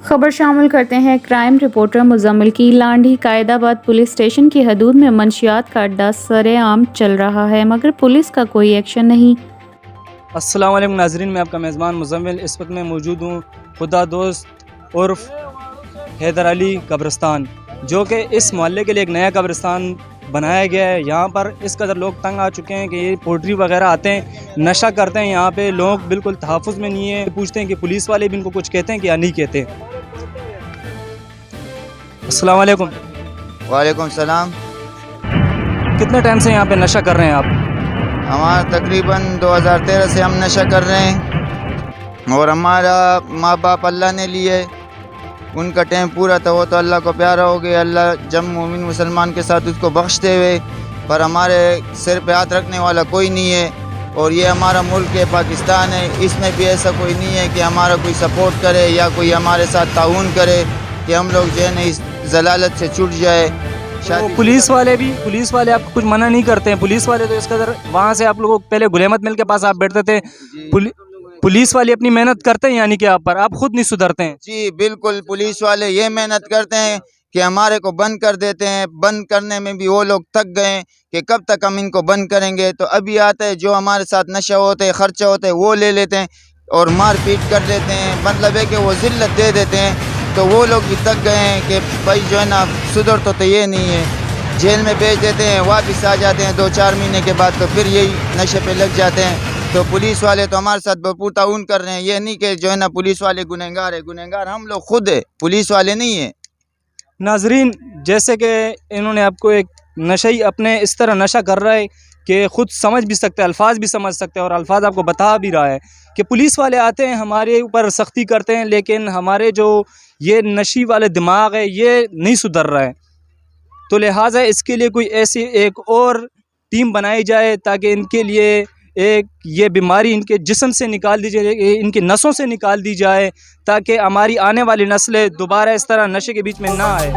خبر شامل کرتے ہیں کرائم رپورٹر مزمل کی۔ لانڈھی قائد آباد پولیس اسٹیشن کی حدود میں منشیات کا اڈہ سرِ عام چل رہا ہے مگر پولیس کا کوئی ایکشن نہیں۔ السلام علیکم ناظرین، میں آپ کا میزبان مزمل اس وقت میں موجود ہوں خدا دوست عرف حیدر علی قبرستان، جو کہ اس محلے کے لیے ایک نیا قبرستان بنایا گیا ہے۔ یہاں پر اس قدر لوگ تنگ آ چکے ہیں کہ یہ پولٹری وغیرہ آتے ہیں، نشہ کرتے ہیں، یہاں پہ لوگ بالکل تحفظ میں نہیں ہیں۔ پوچھتے ہیں کہ پولیس والے بھی ان کو کچھ کہتے ہیں کہ یا نہیں کہتے۔ السلام علیکم۔ وعلیکم السلام۔ کتنے ٹائم سے یہاں پہ نشہ کر رہے ہیں آپ؟ ہمارا تقریباً 2013 سے ہم نشہ کر رہے ہیں، اور ہمارا ماں باپ اللہ نے لیے، ان کا ٹائم پورا تھا، وہ تو اللہ کو پیارا ہو گیا، اللہ جب مومن مسلمان کے ساتھ اس کو بخشتے ہوئے، پر ہمارے سر پہ ہاتھ رکھنے والا کوئی نہیں ہے۔ اور یہ ہمارا ملک ہے، پاکستان ہے، اس میں بھی ایسا کوئی نہیں ہے کہ ہمارا کوئی سپورٹ کرے یا کوئی ہمارے ساتھ تعاون کرے کہ ہم لوگ جو ہے نا اس ضلالت سے چھٹ جائے۔ پولیس والے آپ کو کچھ منع نہیں کرتے ہیں؟ پولیس والے تو اس قدر، وہاں سے آپ لوگوں پہلے غل احمد مل کے پاس آپ بیٹھتے تھے، پولیس والے اپنی محنت کرتے ہیں، یعنی کہ آپ پر آپ خود نہیں سدھرتے ہیں؟ جی بالکل، پولیس والے یہ محنت کرتے ہیں کہ ہمارے کو بند کر دیتے ہیں، بند کرنے میں بھی وہ لوگ تک گئے کہ کب تک ہم ان کو بند کریں گے، تو ابھی آتے ہیں جو ہمارے ساتھ نشہ ہوتے ہیں، خرچہ ہوتے ہیں، وہ لے لیتے ہیں اور مار پیٹ کر دیتے ہیں، مطلب ہے کہ وہ ذلت دے دیتے ہیں۔ تو وہ لوگ بھی تک گئے ہیں کہ بھائی جو ہے نا سدھر تو یہ نہیں ہے، جیل میں بھیج دیتے ہیں، واپس آ جاتے ہیں 2-4 مہینے کے بعد، تو پھر یہی نشے پہ لگ جاتے ہیں۔ تو پولیس والے تو ہمارے ساتھ بھرپور تعاون کر رہے ہیں، یہ نہیں کہ جو ہے نا پولیس والے گنہگار ہیں، گنہگار ہم لوگ خود ہیں، پولیس والے نہیں ہیں۔ ناظرین، جیسے کہ انہوں نے آپ کو ایک نشئی اپنے اس طرح نشہ کر رہا ہے کہ خود سمجھ بھی سکتے ہیں، الفاظ بھی سمجھ سکتے ہیں، اور الفاظ آپ کو بتا بھی رہا ہے کہ پولیس والے آتے ہیں ہمارے اوپر سختی کرتے ہیں، لیکن ہمارے جو یہ نشی والے دماغ ہے یہ نہیں سدھر رہا ہے۔ تو لہٰذا اس کے لیے کوئی ایسی ایک اور ٹیم بنائی جائے تاکہ ان کے لیے ایک یہ بیماری ان کے جسم سے نکال دی جائے، ان کی نسوں سے نکال دی جائے، تاکہ ہماری آنے والی نسلیں دوبارہ اس طرح نشے کے بیچ میں نہ آئے۔